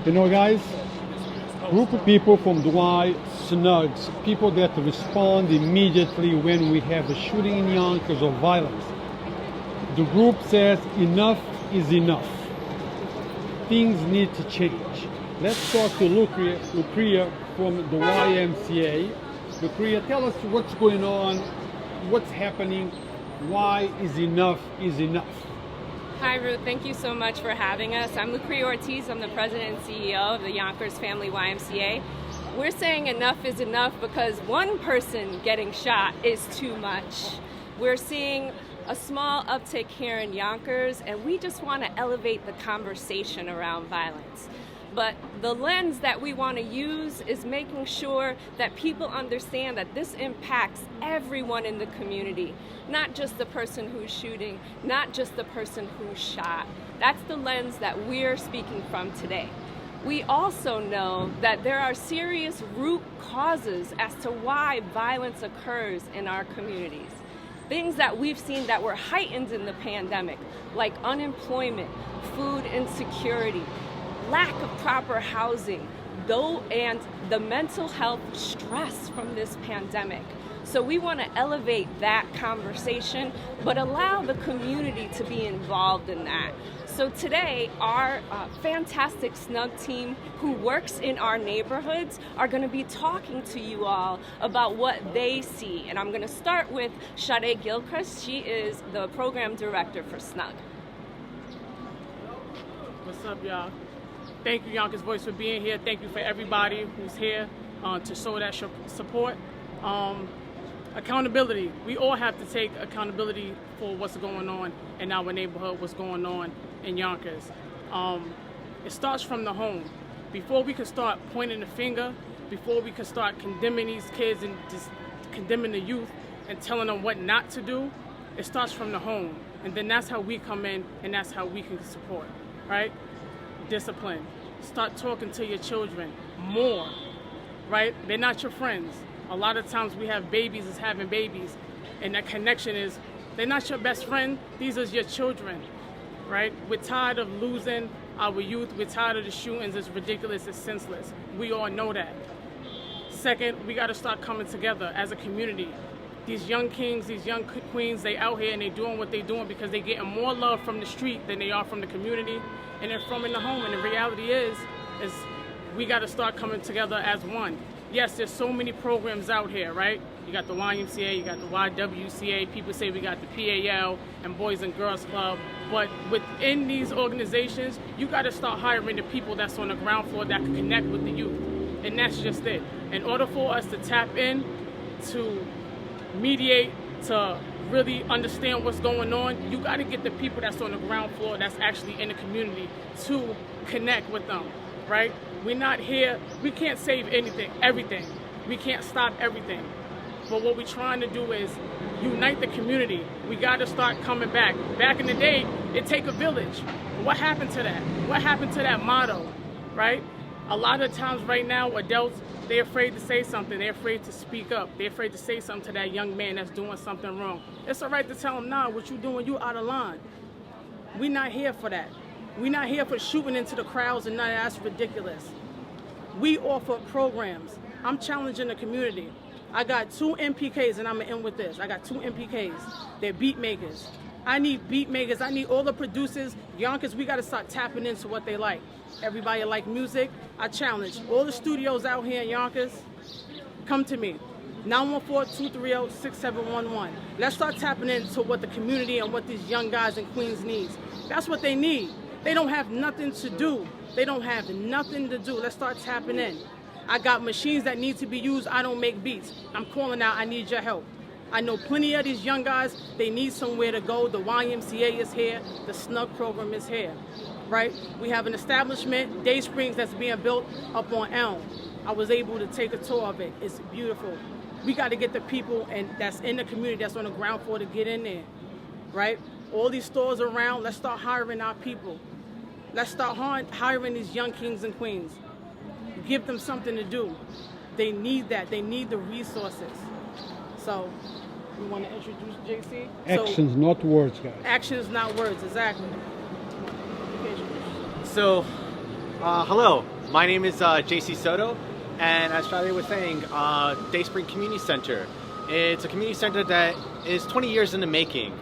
You know, guys, group of people from the SNUGs, people that respond immediately when we have a shooting in Yonkers or violence. The group says enough is enough. Things need to change. Let's talk to Rhea from the YMCA. Rhea, tell us what's going on, what's happening, why is enough is enough. Hi Ruth, thank you so much for having us. I'm Rhea Ortiz, I'm the president and CEO of the Yonkers Family YMCA. We're saying enough is enough because one person getting shot is too much. We're seeing a small uptick here in Yonkers, and we just want to elevate the conversation around violence. But the lens that we want to use is making sure that people understand that this impacts everyone in the community, not just the person who's shooting, not just the person who's shot. That's the lens that we're speaking from today. We also know that there are serious root causes as to why violence occurs in our communities. Things that we've seen that were heightened in the pandemic, like unemployment, food insecurity, lack of proper housing, and the mental health stress from this pandemic. So we want to elevate that conversation, but allow the community to be involved in that. So today, our fantastic SNUG team who works in our neighborhoods are going to be talking to you all about what they see. And I'm going to start with Sade Gilchrist. She is the program director for SNUG. What's up, y'all? Thank you, Yonkers Voice, for being here. Thank you for everybody who's here to show that support. Accountability. We all have to take accountability for what's going on in our neighborhood, what's going on in Yonkers. It starts from the home. Before we can start pointing the finger, before we can start condemning these kids and just condemning the youth and telling them what not to do, it starts from the home. And then that's how we come in and that's how we can support, right? Discipline. Start talking to your children more, right? They're not your friends. A lot of times we have babies as having babies, and that connection is, they're not your best friend, these are your children, right? We're tired of losing our youth, we're tired of the shootings, it's ridiculous, it's senseless. We all know that. Second, we gotta start coming together as a community. These young kings, these young queens, they out here and they doing what they doing because they getting more love from the street than they are from the community and they're from in the home. And the reality is we gotta start coming together as one. Yes, there's so many programs out here, right? You got the YMCA, you got the YWCA, people say we got the PAL and Boys and Girls Club, but within these organizations, you gotta start hiring the people that's on the ground floor that can connect with the youth, and that's just it. In order for us to tap in, to mediate, to really understand what's going on, you gotta get the people that's on the ground floor, that's actually in the community, to connect with them, right? We're not here, we can't save everything. We can't stop everything. But what we're trying to do is unite the community. We got to start coming back. Back in the day, it take a village. What happened to that? What happened to that motto, right? A lot of times right now, adults, they're afraid to say something. They're afraid to speak up. They're afraid to say something to that young man that's doing something wrong. It's all right to tell him, nah, what you doing, you out of line. We're not here for that. We're not here for shooting into the crowds and none of that's ridiculous. We offer programs. I'm challenging the community. I got 2 MPKs and I'm gonna end with this. I got 2 MPKs. They're beat makers. I need beat makers. I need all the producers. Yonkers, we gotta start tapping into what they like. Everybody like music. I challenge all the studios out here in Yonkers. Come to me. 914-230-6711. Let's start tapping into what the community and what these young guys and queens need. That's what they need. They don't have nothing to do. They don't have nothing to do. Let's start tapping in. I got machines that need to be used. I don't make beats. I'm calling out, I need your help. I know plenty of these young guys, they need somewhere to go. The YMCA is here. The SNUG program is here, right? We have an establishment, Dayspring, that's being built up on Elm. I was able to take a tour of it. It's beautiful. We got to get the people that's in the community, that's on the ground floor, to get in there, right? All these stores around, let's start hiring our people. Let's start hiring these young kings and queens. Give them something to do. They need that. They need the resources. So, we want to introduce JC? Actions, not words, guys. Actions, not words, exactly. So, hello. My name is JC Soto, and as Charlie was saying, Dayspring Community Center. It's a community center that is 20 years in the making.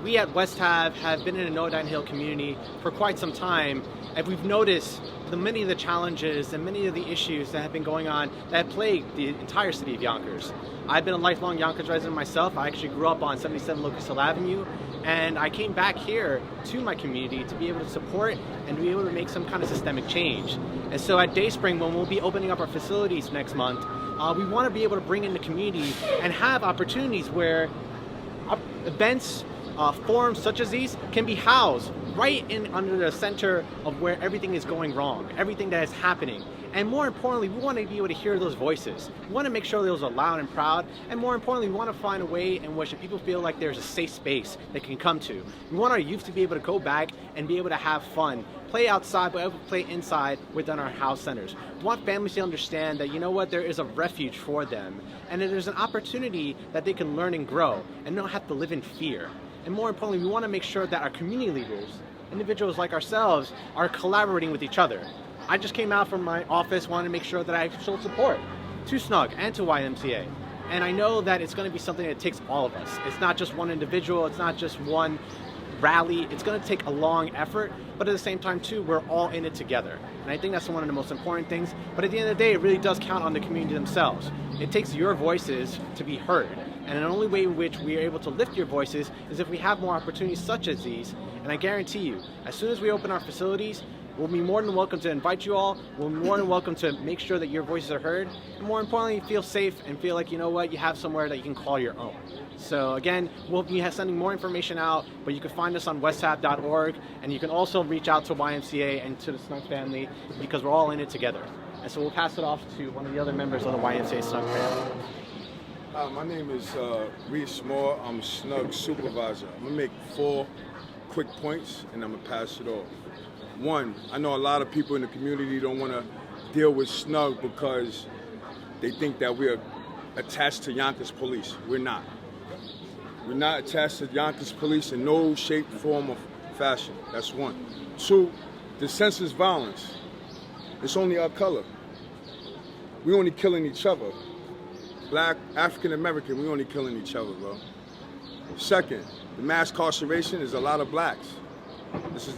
We at West have been in the Noedine Hill community for quite some time, and we've noticed many of the challenges and many of the issues that have been going on that have plagued the entire city of Yonkers. I've been a lifelong Yonkers resident myself. I actually grew up on 77 Locust Hill Avenue, and I came back here to my community to be able to support and to be able to make some kind of systemic change. And so at Dayspring, when we'll be opening up our facilities next month, we want to be able to bring in the community and have opportunities where events, forums such as these can be housed right in under the center of where everything is going wrong, everything that is happening. And more importantly, we want to be able to hear those voices. We want to make sure those are loud and proud. And more importantly, we want to find a way in which people feel like there's a safe space they can come to. We want our youth to be able to go back and be able to have fun, play outside, but able to play inside within our house centers. We want families to understand that, you know what, there is a refuge for them. And that there's an opportunity that they can learn and grow and not have to live in fear. And more importantly, we want to make sure that our community leaders, individuals like ourselves, are collaborating with each other. I just came out from my office, wanted to make sure that I showed support to SNUG and to YMCA. And I know that it's going to be something that takes all of us. It's not just one individual, it's not just one rally. It's going to take a long effort, but at the same time too, we're all in it together. And I think that's one of the most important things. But at the end of the day, it really does count on the community themselves. It takes your voices to be heard. And the only way in which we are able to lift your voices is if we have more opportunities such as these. And I guarantee you, as soon as we open our facilities, we'll be more than welcome to invite you all. We'll be more than welcome to make sure that your voices are heard. And more importantly, feel safe and feel like, you know what, you have somewhere that you can call your own. So again, we'll be sending more information out, but you can find us on westhab.org, and you can also reach out to YMCA and to the SNUG family because we're all in it together. And so we'll pass it off to one of the other members of the YMCA SNUG family. My name is Rhea Small. I'm SNUG supervisor. I'm gonna make 4 quick points and I'm gonna pass it off. 1, I know a lot of people in the community don't want to deal with SNUG because they think that we're attached to Yonkers Police. We're not. We're not attached to Yonkers Police in no shape, form, or fashion. That's 1. 2, the senseless violence. It's only our color. We're only killing each other. Black, African American, we're only killing each other, bro. 2nd, the mass incarceration is a lot of blacks. This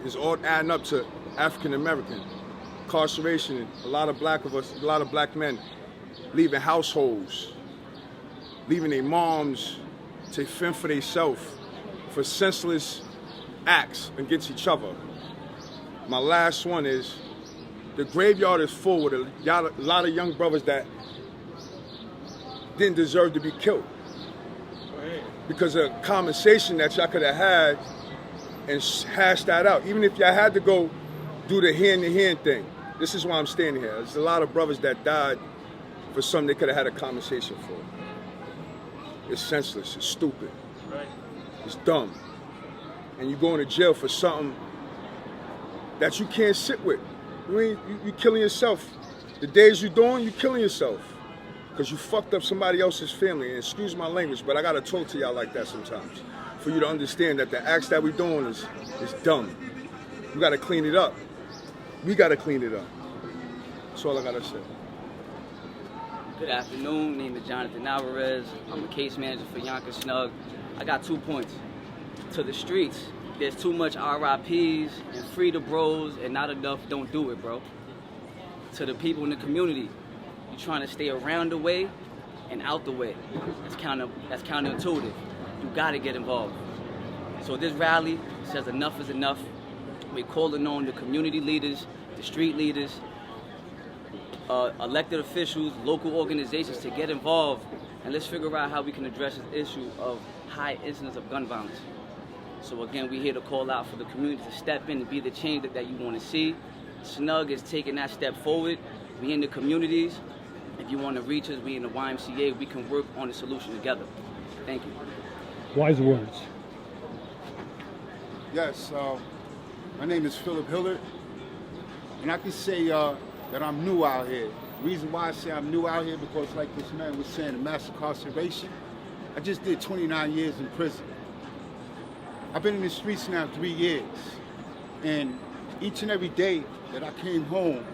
is all adding up to African American incarceration. A lot of black men leaving households, leaving their moms to fend for themselves for senseless acts against each other. My last one is the graveyard is full with a lot of young brothers that didn't deserve to be killed because of conversation that y'all could have had and hash that out. Even if y'all had to go do the hand-to-hand thing. This is why I'm standing here. There's a lot of brothers that died for something they could have had a conversation for. It's senseless, it's stupid, it's dumb. And you're going to jail for something that you can't sit with. You're killing yourself. The days you're doing, you're killing yourself. Because you fucked up somebody else's family. And excuse my language, but I gotta talk to y'all like that sometimes. For you to understand that the acts that we're doing is dumb. We gotta clean it up. We gotta clean it up. That's all I gotta say. Good afternoon, my name is Jonathan Alvarez. I'm a case manager for Yonkers SNUG. I got 2 points. To the streets, there's too much RIPs and free the bros and not enough don't do it, bro. To the people in the community, you're trying to stay around the way and out the way. That's counterintuitive. You gotta get involved. So this rally says enough is enough. We're calling on the community leaders, the street leaders, elected officials, local organizations to get involved, and let's figure out how we can address this issue of high incidence of gun violence. So again, we're here to call out for the community to step in and be the change that you want to see. SNUG is taking that step forward. We in the communities. If you want to reach us, we in the YMCA. We can work on the solution together. Thank you. Wise words. Yes, my name is Phillip Howard, and I can say that I'm new out here. The reason why I say I'm new out here because, like this man was saying, the mass incarceration, I just did 29 years in prison. I've been in the streets now 3 years, and each and every day that I came home,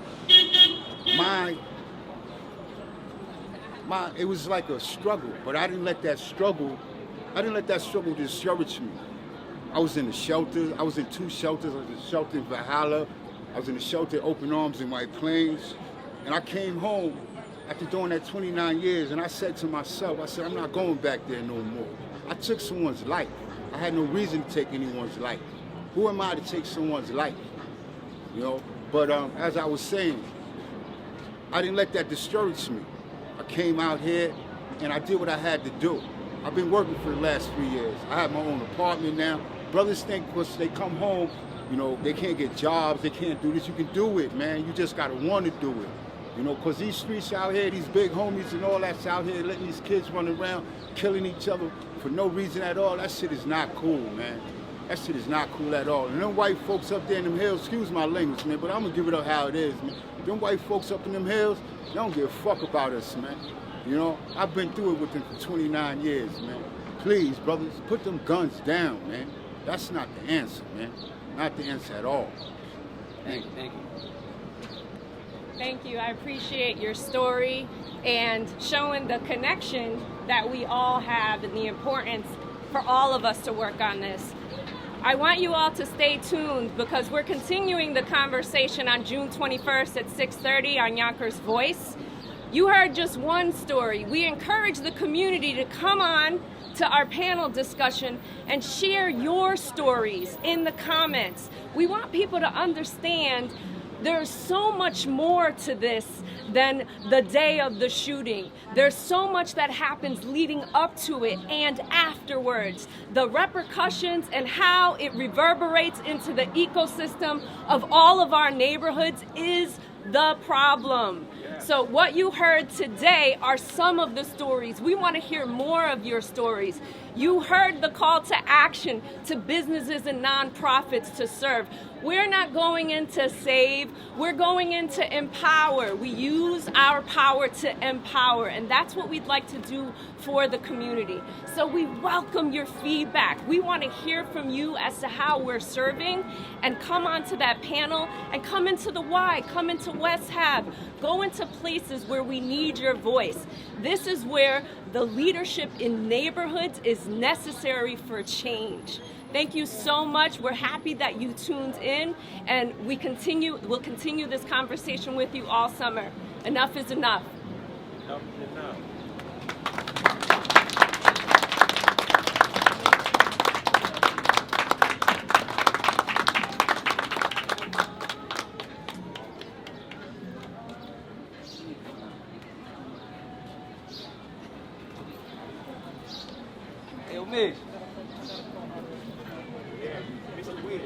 it was like a struggle, but I didn't let that struggle discourage me. I was in the shelters. I was in 2 shelters. I was in the shelter in Valhalla. I was in the shelter Open Arms in White Plains. And I came home after doing that 29 years, and I said to myself, I said, I'm not going back there no more. I took someone's life. I had no reason to take anyone's life. Who am I to take someone's life? You know? But as I was saying, I didn't let that discourage me. I came out here and I did what I had to do. I've been working for the last 3 years. I have my own apartment now. Brothers think because they come home, you know, they can't get jobs, they can't do this. You can do it, man. You just gotta want to do it. You know, because these streets out here, these big homies and all that's out here letting these kids run around, killing each other for no reason at all, that shit is not cool, man. That shit is not cool at all. And them white folks up there in them hills, excuse my language, man, but I'm gonna give it up how it is, man. Them white folks up in them hills, they don't give a fuck about us, man. You know, I've been through it with them for 29 years, man. Please, brothers, put them guns down, man. That's not the answer, man. Not the answer at all. Thank you, thank you. Thank you. I appreciate your story and showing the connection that we all have and the importance for all of us to work on this. I want you all to stay tuned because we're continuing the conversation on June 21st at 6:30 on Yonkers Voice. You heard just one story. We encourage the community to come on to our panel discussion and share your stories in the comments. We want people to understand there's so much more to this than the day of the shooting. There's so much that happens leading up to it and afterwards. The repercussions and how it reverberates into the ecosystem of all of our neighborhoods is the problem. So what you heard today are some of the stories. We want to hear more of your stories. You heard the call to action to businesses and nonprofits to serve. We're not going in to save, we're going in to empower. We use our power to empower, and that's what we'd like to do for the community. So we welcome your feedback. We want to hear from you as to how we're serving, and come onto that panel and come into the Y, come into West Hab, go into places where we need your voice. This is where the leadership in neighborhoods is necessary for change. Thank you so much. We're happy that you tuned in, and we'll continue this conversation with you all summer. Enough is enough. Enough is enough. Hey, Mitch. Yeah, it's weird.